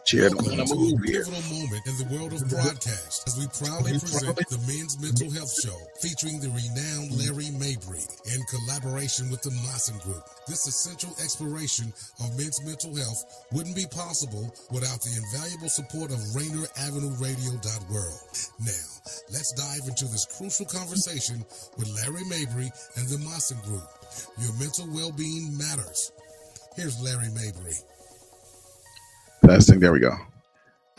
Welcome to a pivotal moment in the world of broadcast as we proudly present the Men's Mental Health Show featuring the renowned Larry Mabry in collaboration with the Maassen Group. This essential exploration of men's mental health wouldn't be possible without the invaluable support of Rainier Avenue Radio World. Now, let's dive into this crucial conversation with Larry Mabry and the Maassen Group. Your mental well-being matters. Here's Larry Mabry. Testing. There we go.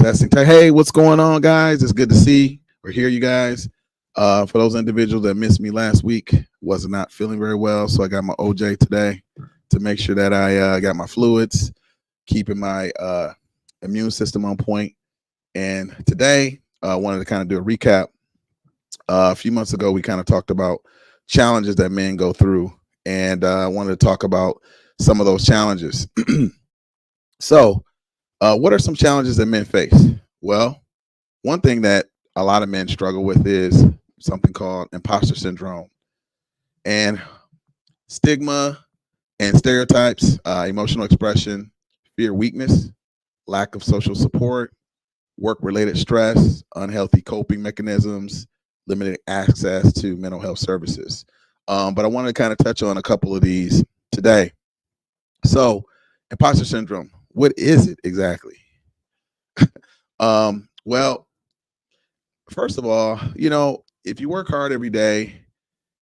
Testing. Hey, what's going on, guys? It's good to see or hear you guys. For those individuals that missed me last week, was not feeling very well, so I got my OJ today to make sure that I got my fluids, keeping my immune system on point. And today, I wanted to kind of do a recap. A few months ago, we kind of talked about challenges that men go through, and I wanted to talk about some of those challenges. So, what are some challenges that men face? Well, one thing that a lot of men struggle with is something called imposter syndrome. And stigma and stereotypes, emotional expression, fear, weakness, lack of social support, work-related stress, unhealthy coping mechanisms, limited access to mental health services. But I wanted to kind of touch on a couple of these today. So, imposter syndrome. What is it exactly? Well, first of all, if you work hard every day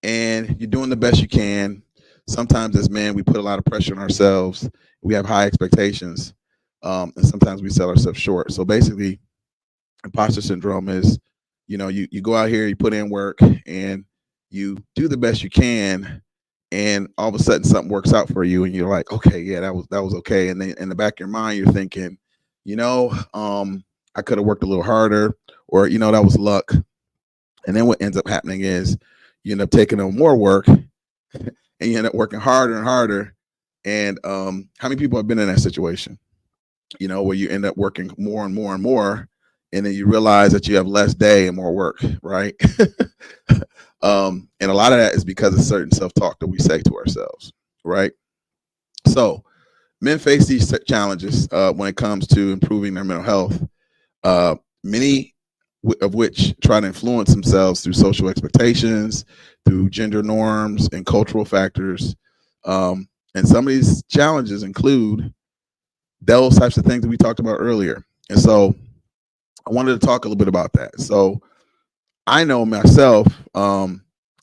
and you're doing the best you can, sometimes as men, we put a lot of pressure on ourselves. We have high expectations, and sometimes we sell ourselves short. So basically, imposter syndrome is, you go out here, you put in work, and you do the best you can, and all of a sudden something works out for you and you're like, okay, yeah, that was okay. And then in the back of your mind, you're thinking, I could have worked a little harder, or, that was luck. And then what ends up happening is you end up taking on more work and you end up working harder and harder. And how many people have been in that situation, where you end up working more and more and more, and then you realize that you have less day and more work, right? And a lot of that is because of certain self-talk that we say to ourselves, right? So men face these challenges when it comes to improving their mental health, many of which try to influence themselves through social expectations, through gender norms and cultural factors. And some of these challenges include those types of things that we talked about earlier. And so I wanted to talk a little bit about that. So I know myself,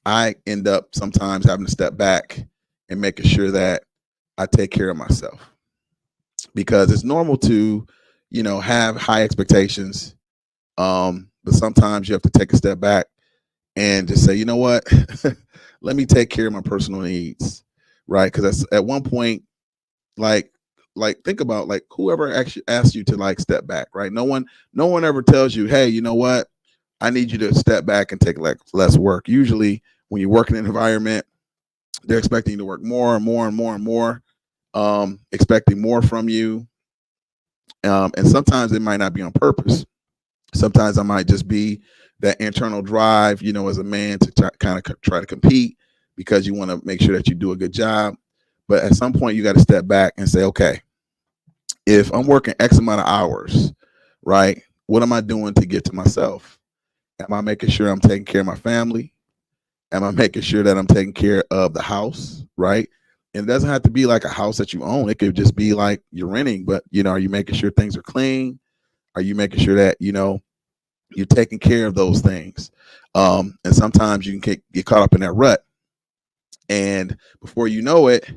I end up sometimes having to step back and making sure that I take care of myself, because it's normal to, have high expectations. But sometimes you have to take a step back and just say, you know what, let me take care of my personal needs, right? Because at one point, like think about whoever actually asked you to step back, right? No one ever tells you, hey, you know what, I need you to step back and take less work. Usually when you work in an environment, they're expecting you to work more and more and more and more, expecting more from you. And sometimes it might not be on purpose. Sometimes it might just be that internal drive, as a man to kind of try to compete because you want to make sure that you do a good job. But at some point you got to step back and say, okay, if I'm working X amount of hours, right, what am I doing to get to myself? Am I making sure I'm taking care of my family? Am I making sure that I'm taking care of the house, right? And it doesn't have to be like a house that you own. It could just be like you're renting, but, are you making sure things are clean? Are you making sure that, you're taking care of those things? And sometimes you can get caught up in that rut. And before you know it,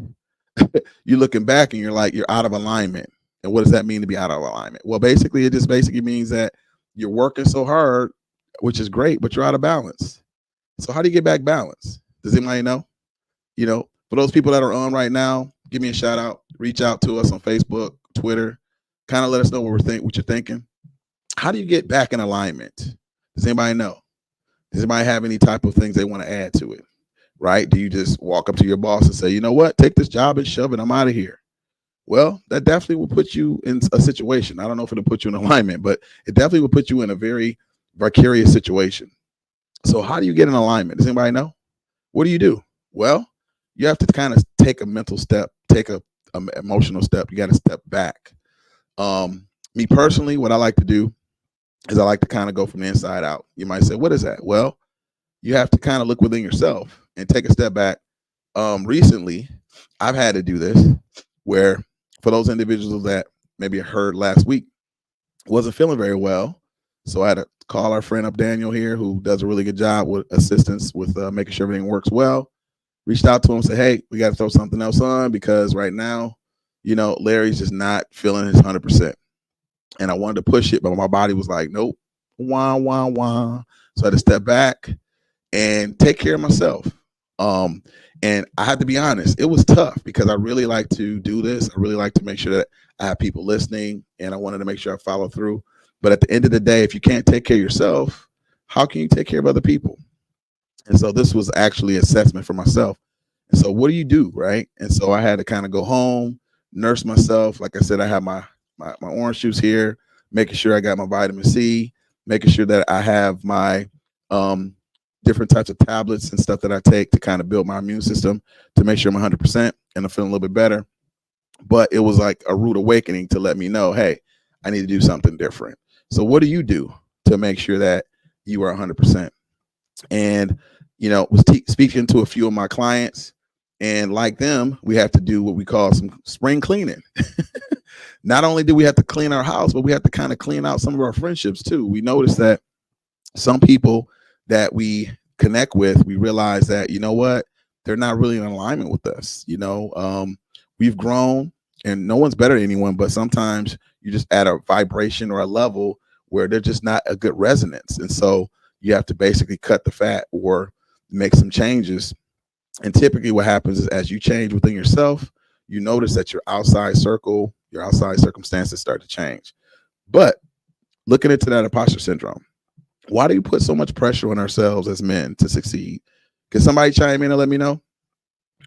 you're looking back and you're out of alignment. And what does that mean to be out of alignment? Well, basically, it just basically means that you're working so hard, which is great, but you're out of balance. So how do you get back balance? Does anybody know? For those people that are on right now, give me a shout out, reach out to us on Facebook, Twitter, kind of let us know what you're thinking. How do you get back in alignment? Does anybody know? Does anybody have any type of things they want to add to it? Right? Do you just walk up to your boss and say, you know what, take this job and shove it, I'm out of here? Well, that definitely will put you in a situation. I don't know if it'll put you in alignment, but it definitely will put you in a very vicarious situation. So how do you get in alignment? Does anybody know? What do you do? Well, you have to kind of take a mental step, take a emotional step. You got to step back. Me personally, what I like to do is I like to kind of go from the inside out. You might say, what is that? Well, you have to kind of look within yourself and take a step back. Recently, I've had to do this where for those individuals that maybe heard last week, wasn't feeling very well. So I had to call our friend up, Daniel here, who does a really good job with assistance with making sure everything works well. Reached out to him, said, hey, we got to throw something else on because right now, Larry's just not feeling his 100%. And I wanted to push it, but my body was like, nope, wah, wah, wah. So I had to step back and take care of myself. And I had to be honest, it was tough because I really like to do this. I really like to make sure that I have people listening, and I wanted to make sure I follow through. But at the end of the day, if you can't take care of yourself, how can you take care of other people? And so this was actually an assessment for myself. And so what do you do, right? And so I had to kind of go home, nurse myself. Like I said, I have my orange juice here, making sure I got my vitamin C, making sure that I have my different types of tablets and stuff that I take to kind of build my immune system to make sure I'm 100% and I'm feeling a little bit better. But it was like a rude awakening to let me know, hey, I need to do something different. So what do you do to make sure that you are 100%? And, was speaking to a few of my clients, and like them, we have to do what we call some spring cleaning. Not only do we have to clean our house, but we have to kind of clean out some of our friendships too. We notice that some people that we connect with, we realize that, they're not really in alignment with us. We've grown and no one's better than anyone, but sometimes you just at a vibration or a level where they're just not a good resonance. And so you have to basically cut the fat or make some changes. And typically what happens is as you change within yourself, you notice that your outside circle, your outside circumstances start to change. But looking into that imposter syndrome, why do you put so much pressure on ourselves as men to succeed? Can somebody chime in and let me know?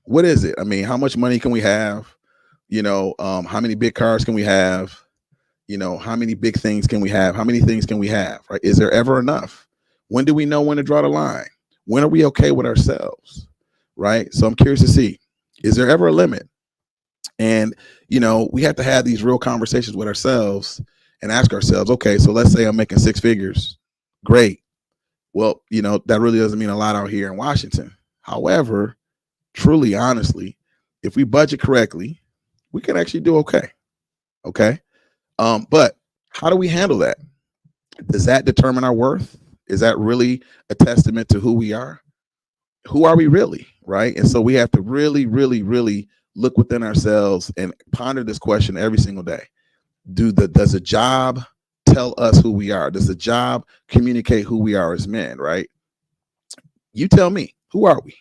What is it? I mean, how much money can we have? How many big cars can we have? How many big things can we have? How many things can we have? Right? Is there ever enough? When do we know when to draw the line? When are we okay with ourselves? Right? So I'm curious to see, is there ever a limit? And, we have to have these real conversations with ourselves and ask ourselves, okay, so let's say I'm making 6 figures. Great. Well, that really doesn't mean a lot out here in Washington. However, truly, honestly, if we budget correctly, we can actually do okay. Okay. But how do we handle that? Does that determine our worth? Is that really a testament to who we are? Who are we really? Right. And so we have to really, really, really look within ourselves and ponder this question every single day. Does a job tell us who we are? Does the job communicate who we are as men? Right. You tell me, who are we?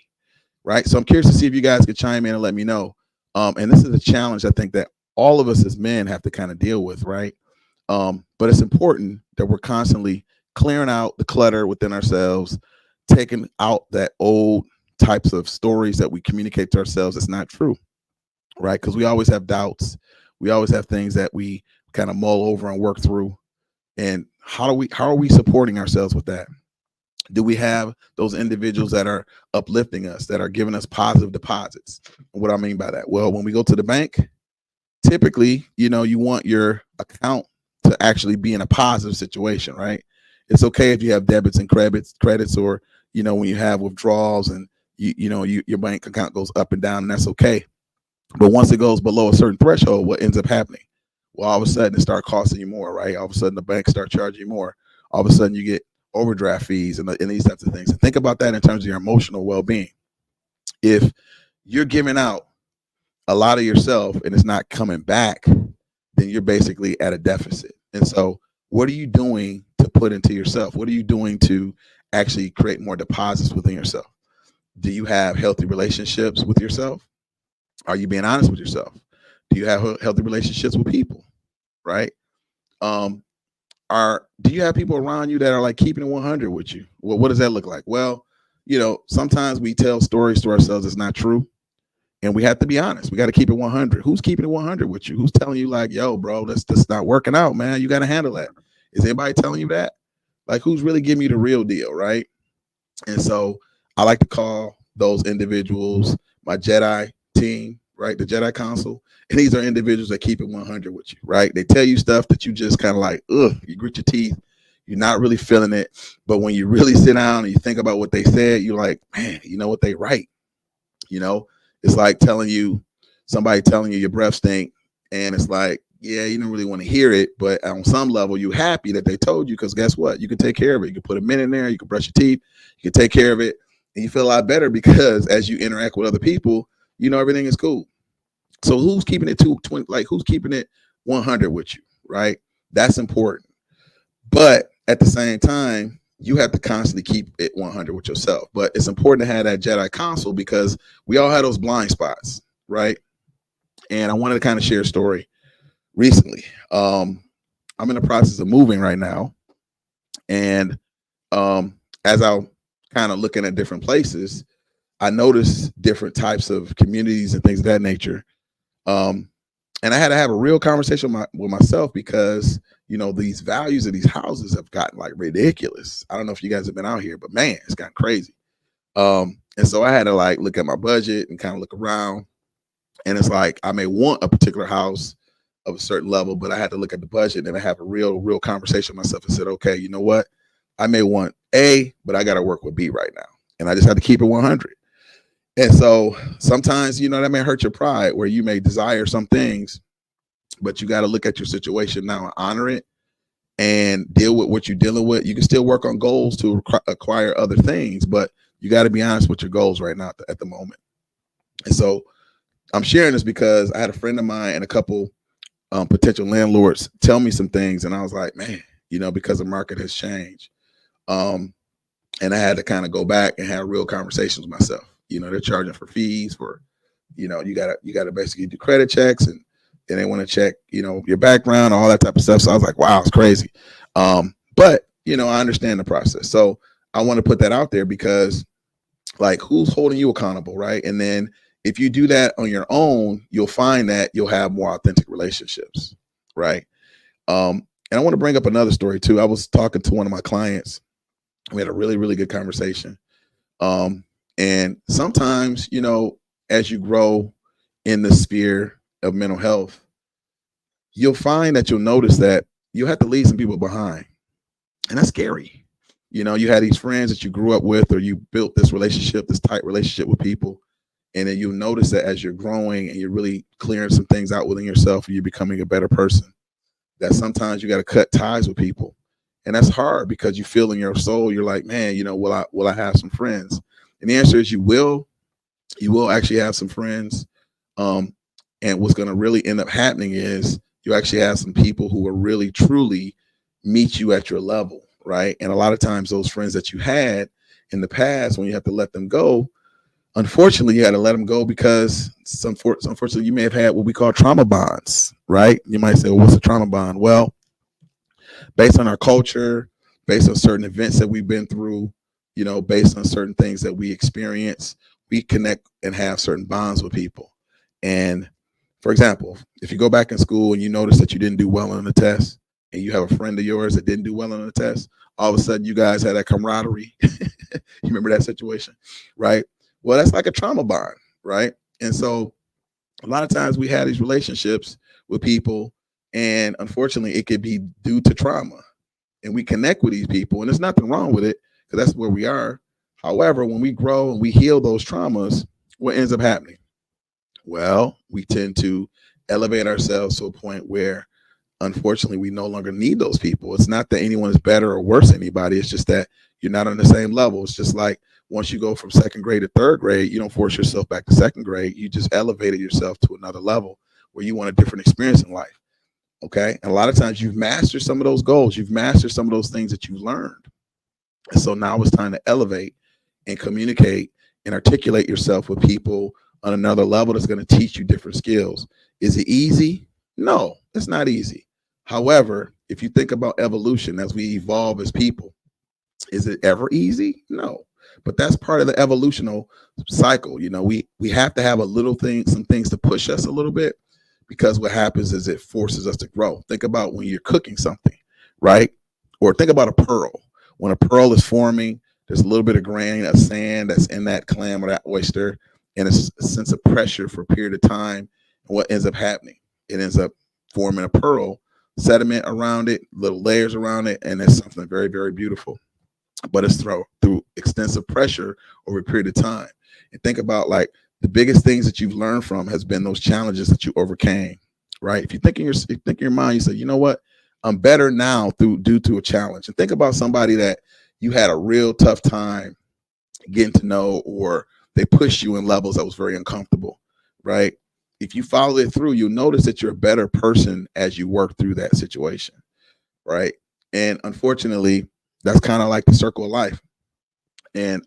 Right. So I'm curious to see if you guys could chime in and let me know. And this is a challenge I think that all of us as men have to kind of deal with. Right. But it's important that we're constantly clearing out the clutter within ourselves, taking out that old types of stories that we communicate to ourselves that's not true. Right. Because we always have doubts. We always have things that we kind of mull over and work through. And how are we supporting ourselves with that? Do we have those individuals that are uplifting us, that are giving us positive deposits? And what I mean by that? Well, when we go to the bank, typically, you want your account to actually be in a positive situation, right? It's okay if you have debits and credits, or, when you have withdrawals and your bank account goes up and down, and that's okay. But once it goes below a certain threshold, what ends up happening? Well, all of a sudden it starts costing you more, right? All of a sudden the bank starts charging you more. All of a sudden you get overdraft fees and these types of things. And think about that in terms of your emotional well-being. If you're giving out a lot of yourself and it's not coming back, then you're basically at a deficit. And so what are you doing to put into yourself? What are you doing to actually create more deposits within yourself? Do you have healthy relationships with yourself? Are you being honest with yourself? Do you have healthy relationships with people? Right? Do you have people around you that are like keeping it 100 with you? Well, what does that look like? Well, sometimes we tell stories to ourselves that's not true. And we have to be honest. We got to keep it 100. Who's keeping it 100 with you? Who's telling you like, yo, bro, that's not working out, man. You got to handle that. Is anybody telling you that? Like, who's really giving you the real deal, right? And so I like to call those individuals my Jedi team, right? The Jedi Council. And these are individuals that keep it 100 with you, right? They tell you stuff that you just kind of like, ugh, you grit your teeth. You're not really feeling it. But when you really sit down and you think about what they said, you're like, man, you know what, they right. You know, it's like somebody telling you your breath stink. And it's like, yeah, you don't really want to hear it. But on some level, you're happy that they told you, because guess what? You can take care of it. You can put a mint in there. You can brush your teeth. You can take care of it. And you feel a lot better because as you interact with other people, you know, everything is cool. So who's keeping it who's keeping it 100 with you, right? That's important. But at the same time, you have to constantly keep it 100 with yourself. But it's important to have that Jedi Council because we all have those blind spots, right? And I wanted to kind of share a story recently. I'm in the process of moving right now. And as I'm kind of looking at different places, I noticed different types of communities and things of that nature. And I had to have a real conversation with myself because, you know, these values of these houses have gotten like ridiculous. I don't know if you guys have been out here, but man, it's gotten crazy. And so I had to like look at my budget and kind of look around. And it's like I may want a particular house of a certain level, but I had to look at the budget and I have a real conversation with myself and said, okay, you know what? I may want A, but I got to work with B right now. And I just had to keep it 100. And so sometimes, you know, that may hurt your pride where you may desire some things, but you got to look at your situation now and honor it and deal with what you're dealing with. You can still work on goals to acquire other things, but you got to be honest with your goals right now at the moment. And so I'm sharing this because I had a friend of mine and a couple potential landlords tell me some things. And I was like, man, you know, because the market has changed. And I had to kind of go back and have real conversations with myself. You know, they're charging for fees for, you know, you gotta basically do credit checks and they want to check, you know, your background, all that type of stuff. So I was like, wow, it's crazy. But, you know, I understand the process. So I want to put that out there because like who's holding you accountable, right? And then if you do that on your own, you'll find that you'll have more authentic relationships, right? And I want to bring up another story too. I was talking to one of my clients. We had a really good conversation. And sometimes, you know, as you grow in the sphere of mental health, you'll find that you'll notice that you'll have to leave some people behind. And that's scary. You know, you had these friends that you grew up with, or you built this relationship, this tight relationship with people. And then you'll notice that as you're growing and you're really clearing some things out within yourself and you're becoming a better person, that sometimes you got to cut ties with people. And that's hard because you feel in your soul, you're like, man, you know, will I have some friends? And the answer is you will actually have some friends. And what's going to really end up happening is you actually have some people who will really, truly meet you at your level, right? And a lot of times those friends that you had in the past, when you have to let them go, unfortunately, you had to let them go because unfortunately you may have had what we call trauma bonds, right? You might say, well, what's a trauma bond? Well, based on our culture, based on certain events that we've been through, you know, based on certain things that we experience, we connect and have certain bonds with people. And for example, if you go back in school and you notice that you didn't do well on the test and you have a friend of yours that didn't do well on the test, all of a sudden you guys had that camaraderie. You remember that situation, right? Well, that's like a trauma bond, right? And so a lot of times we have these relationships with people and unfortunately it could be due to trauma and we connect with these people and there's nothing wrong with it because that's where we are. However, when we grow and we heal those traumas, what ends up happening? Well, we tend to elevate ourselves to a point where unfortunately we no longer need those people. It's not that anyone is better or worse than anybody. It's just that you're not on the same level. It's just like once you go from second grade to third grade, you don't force yourself back to second grade. You just elevated yourself to another level where you want a different experience in life. Okay. And a lot of times you've mastered some of those goals. You've mastered some of those things that you've learned. And so now it's time to elevate and communicate and articulate yourself with people on another level that's going to teach you different skills. Is it easy? No, it's not easy. However, if you think about evolution as we evolve as people, is it ever easy? No, but that's part of the evolutional cycle. You know, we have to have a little thing, some things to push us a little bit, because what happens is it forces us to grow. Think about when you're cooking something, right? Or think about a pearl. When a pearl is forming, there's a little bit of grain of sand that's in that clam or that oyster, and a sense of pressure for a period of time. And what ends up happening? It ends up forming a pearl, sediment around it, little layers around it, and it's something very, very beautiful. But it's through extensive pressure over a period of time. And think about like the biggest things that you've learned from has been those challenges that you overcame, right? If you think in your mind, you say, you know what, I'm better now due to a challenge. And think about somebody that you had a real tough time getting to know, or they pushed you in levels that was very uncomfortable, right? If you follow it through, you'll notice that you're a better person as you work through that situation, right? And unfortunately, that's kind of like the circle of life. And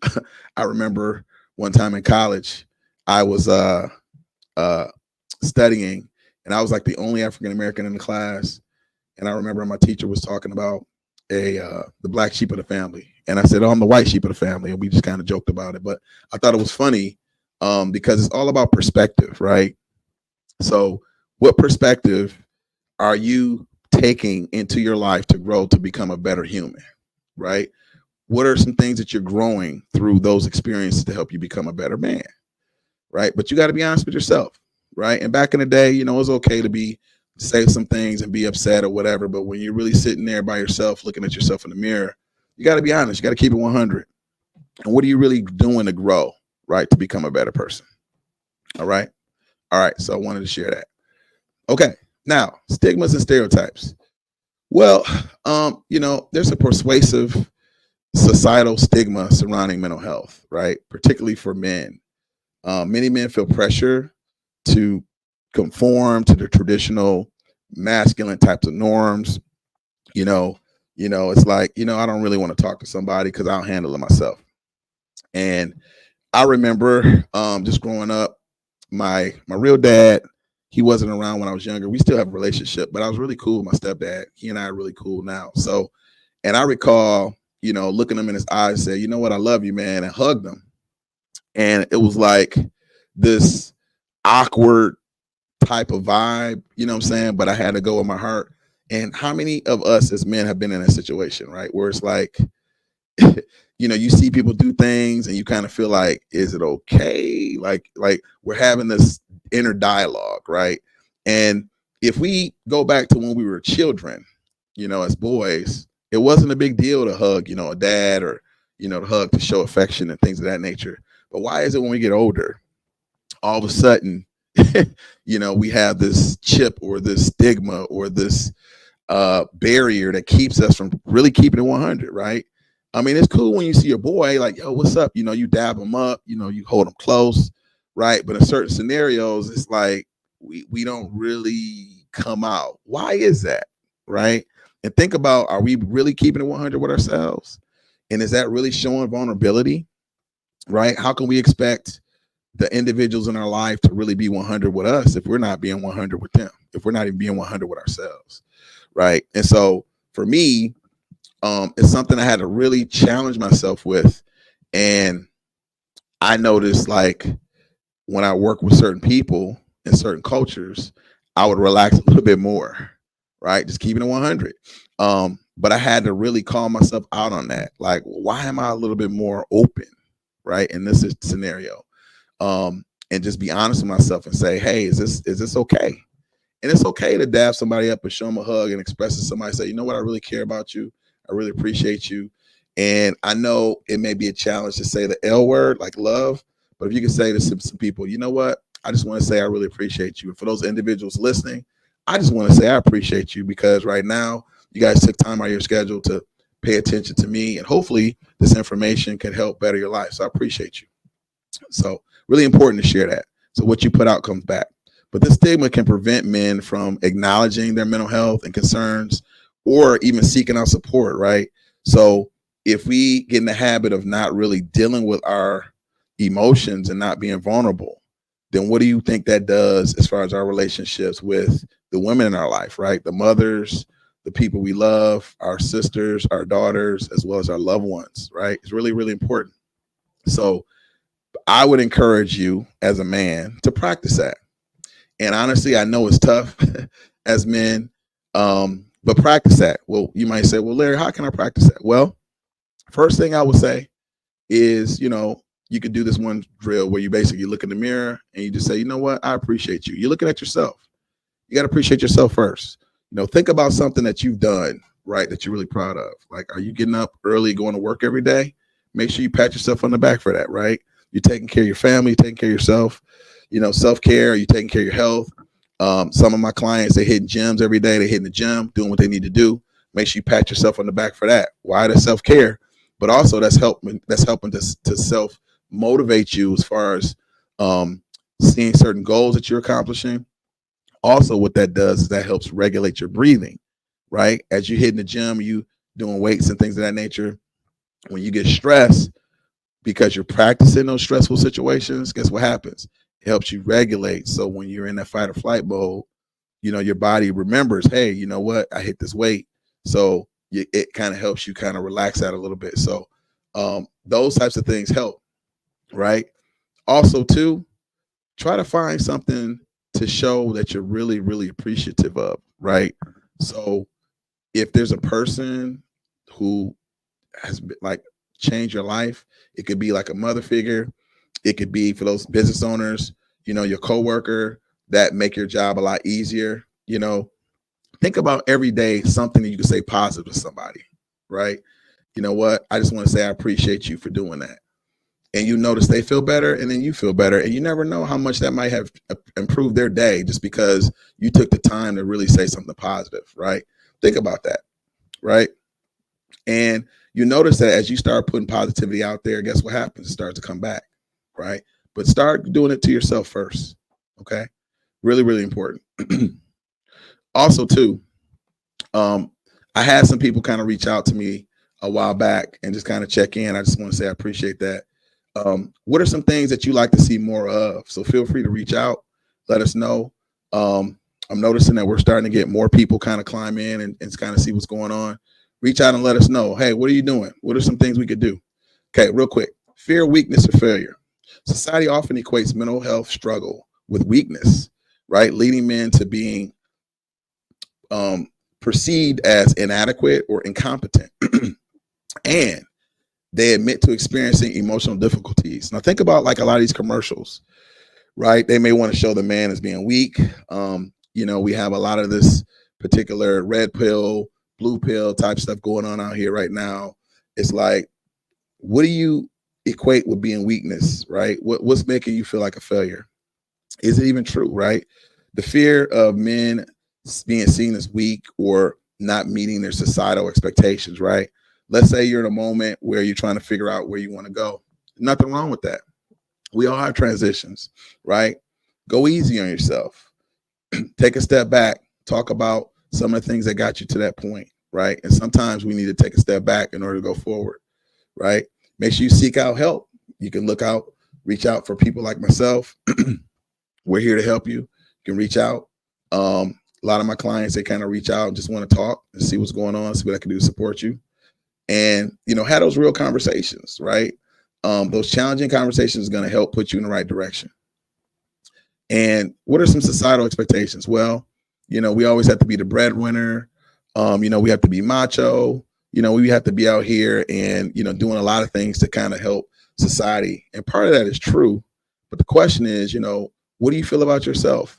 I remember one time in college, I was studying, and I was like the only African American in the class. And I remember my teacher was talking about the black sheep of the family, and I said, "Oh, I'm the white sheep of the family," and we just kind of joked about it. But I thought it was funny because it's all about perspective, right? So, what perspective are you taking into your life to grow to become a better human, right? What are some things that you're growing through those experiences to help you become a better man, right? But you got to be honest with yourself, right? And back in the day, you know, it was okay to say some things and be upset or whatever. But when you're really sitting there by yourself, looking at yourself in the mirror, you got to be honest. You got to keep it 100. And what are you really doing to grow, right? To become a better person. All right. All right. So I wanted to share that. Okay. Now, stigmas and stereotypes. Well, you know, there's a persuasive societal stigma surrounding mental health, right? Particularly for men. Many men feel pressure to conform to the traditional masculine types of norms. You know, it's like, you know, I don't really want to talk to somebody because I'll handle it myself. And I remember just growing up, my real dad, he wasn't around when I was younger. We still have a relationship, but I was really cool with my stepdad. He and I are really cool now. So, and I recall, you know, looking him in his eyes, and say, you know what, I love you, man, and hugged him. And it was like this awkward type of vibe, you know what I'm saying? But I had to go with my heart. And how many of us as men have been in a situation, right, where it's like, you know, you see people do things and you kind of feel like, is it okay? Like we're having this inner dialogue, right? And if we go back to when we were children, you know, as boys, it wasn't a big deal to hug, you know, a dad, or, you know, to hug to show affection and things of that nature. But why is it when we get older, all of a sudden, you know, we have this chip or this stigma or this barrier that keeps us from really keeping it 100, right? I mean, it's cool when you see your boy, like, yo, what's up? You know, you dab him up, you know, you hold him close, right? But in certain scenarios, it's like we don't really come out. Why is that, right? And think about, are we really keeping it 100 with ourselves? And is that really showing vulnerability, right? How can we expect the individuals in our life to really be 100 with us if we're not being 100 with them, if we're not even being 100 with ourselves, right? And so for me, it's something I had to really challenge myself with. And I noticed, like, when I work with certain people in certain cultures, I would relax a little bit more, right? Just keeping it 100. But I had to really call myself out on that. Like, why am I a little bit more open, right, in this scenario? And just be honest with myself and say, hey, is this okay? And it's okay to dab somebody up and show them a hug and express to somebody, say, you know what, I really care about you. I really appreciate you. And I know it may be a challenge to say the L word, like love, but if you can say to some people, you know what, I just want to say I really appreciate you. And for those individuals listening, I just want to say I appreciate you, because right now you guys took time out of your schedule to pay attention to me, and hopefully this information can help better your life. So I appreciate you. So really important to share that. So what you put out comes back. But this stigma can prevent men from acknowledging their mental health and concerns, or even seeking out support, right? So if we get in the habit of not really dealing with our emotions and not being vulnerable, then what do you think that does as far as our relationships with the women in our life, right? The mothers, the people we love, our sisters, our daughters, as well as our loved ones, right? It's really, really important. So I would encourage you as a man to practice that. And honestly, I know it's tough as men, but practice that. Well, you might say, well, Larry, how can I practice that? Well, first thing I would say is, you know, you could do this one drill where you basically look in the mirror and you just say, you know what? I appreciate you. You're looking at yourself. You got to appreciate yourself first. Think about something that you've done, right, that you're really proud of. Like, are you getting up early, going to work every day? Make sure you pat yourself on the back for that, right? You're taking care of your family, you're taking care of yourself, self-care, you're taking care of your health. Some of my clients, they're hitting gyms every day. They're hitting the gym, doing what they need to do. Make sure you pat yourself on the back for that. Why? That's self-care, but also that's helping to self-motivate you as far as seeing certain goals that you're accomplishing. Also, what that does is that helps regulate your breathing, right? As you hit in the gym, you doing weights and things of that nature. When you get stressed, because you're practicing those stressful situations, guess what happens? It helps you regulate. So when you're in that fight or flight mode, your body remembers, hey, you know what? I hit this weight. So it kind of helps you kind of relax that a little bit. So those types of things help, right? Also, too, try to find something to show that you're really, really appreciative of, right? So if there's a person who has been, like, changed your life, it could be like a mother figure. It could be for those business owners, your coworker that make your job a lot easier. Think about every day something that you can say positive to somebody, right? You know what? I just want to say I appreciate you for doing that. And you notice they feel better, and then you feel better. And you never know how much that might have improved their day just because you took the time to really say something positive, right? Think about that, right? And you notice that as you start putting positivity out there, guess what happens? It starts to come back, right? But start doing it to yourself first, okay? Really, really important. Also, too, I had some people kind of reach out to me a while back and just kind of check in. I just want to say I appreciate that. What are some things that you like to see more of? So feel free to reach out, let us know. I'm noticing that we're starting to get more people kind of climb in and kind of see what's going on. Reach out and let us know. Hey, what are you doing? What are some things we could do? Okay, real quick. Fear, weakness, or failure. Society often equates mental health struggle with weakness, right? Leading men to being perceived as inadequate or incompetent. And they admit to experiencing emotional difficulties. Now think about like a lot of these commercials, right? They may want to show the man as being weak. We have a lot of this particular red pill, blue pill type stuff going on out here right now. It's like, what do you equate with being weakness, right? What's making you feel like a failure? Is it even true, right? The fear of men being seen as weak or not meeting their societal expectations, right? Let's say you're in a moment where you're trying to figure out where you want to go. Nothing wrong with that. We all have transitions, right? Go easy on yourself. Take a step back. Talk about some of the things that got you to that point, right? And sometimes we need to take a step back in order to go forward, right? Make sure you seek out help. You can reach out for people like myself. We're here to help you. You can reach out. A lot of my clients, they kind of reach out and just want to talk and see what's going on, see what I can do to support you. And, have those real conversations, right? Those challenging conversations are going to help put you in the right direction. And what are some societal expectations? Well, we always have to be the breadwinner. We have to be macho. We have to be out here and, doing a lot of things to kind of help society. And part of that is true. But the question is, what do you feel about yourself?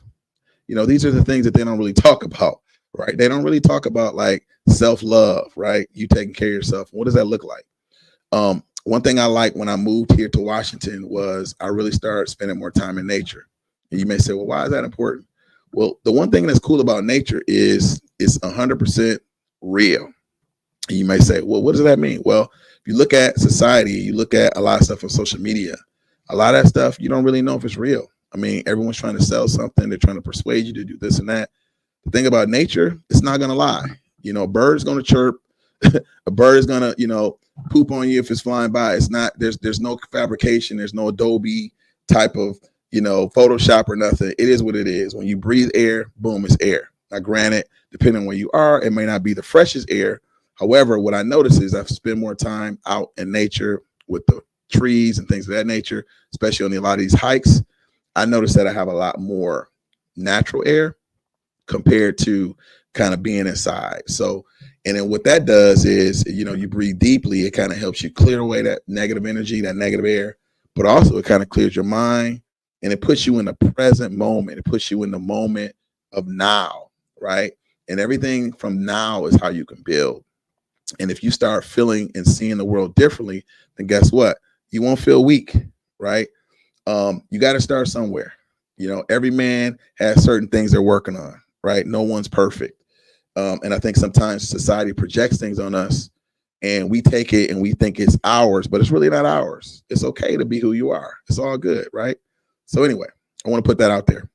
These are the things that they don't really talk about, right? They don't really talk about like self-love, right? You taking care of yourself. What does that look like? One thing I like when I moved here to Washington was I really started spending more time in nature. And you may say, well, why is that important? Well, the one thing that's cool about nature is it's 100% real. And you may say, well, what does that mean? Well, if you look at society, you look at a lot of stuff on social media, a lot of that stuff, you don't really know if it's real. I mean, everyone's trying to sell something. They're trying to persuade you to do this and that. The thing about nature, it's not going to lie. A bird's going to chirp. A bird is going to, poop on you if it's flying by. It's not, there's no fabrication. There's no Adobe type of, Photoshop or nothing. It is what it is. When you breathe air, boom, it's air. Now, granted, depending on where you are, it may not be the freshest air. However, what I notice is I've spent more time out in nature with the trees and things of that nature, especially on a lot of these hikes. I noticed that I have a lot more natural air compared to kind of being inside. So, and then what that does is, you breathe deeply. It kind of helps you clear away that negative energy, that negative air. but also it kind of clears your mind and it puts you in the present moment. It puts you in the moment of now, right? And everything from now is how you can build. And if you start feeling and seeing the world differently, then guess what? You won't feel weak, right? You got to start somewhere. Every man has certain things they're working on, right? No one's perfect. And I think sometimes society projects things on us and we take it and we think it's ours, but it's really not ours. It's okay to be who you are. It's all good, right? So anyway, I want to put that out there.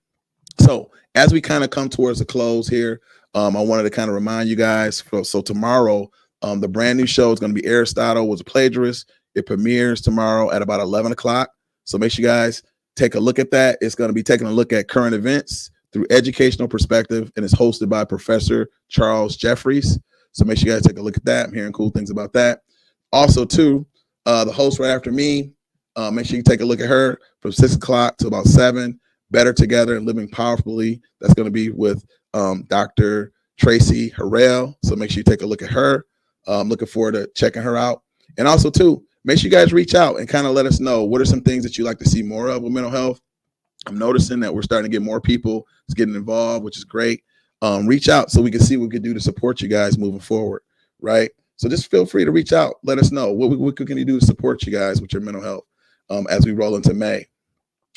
So as we kind of come towards the close here, I wanted to kind of remind you guys. So tomorrow, the brand new show is going to be Aristotle Was a Plagiarist. It premieres tomorrow at about 11 o'clock. So make sure you guys take a look at that. It's going to be taking a look at current events through educational perspective, and it's hosted by Professor Charles Jeffries. So make sure you guys take a look at that. I'm hearing cool things about that. Also, too, the host right after me, make sure you take a look at her from 6 o'clock to about 7. Better Together and Living Powerfully. That's going to be with Dr. Tracy Harrell. So make sure you take a look at her. I'm looking forward to checking her out. And also, too, make sure you guys reach out and kind of let us know what are some things that you like to see more of with mental health. I'm noticing that we're starting to get more people getting involved, which is great. Reach out so we can see what we can do to support you guys moving forward, right? So just feel free to reach out. Let us know what can you do to support you guys with your mental health as we roll into May.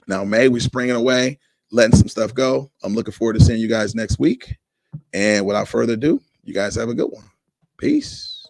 Now, May, we're springing away, letting some stuff go. I'm looking forward to seeing you guys next week. And without further ado, you guys have a good one. Peace.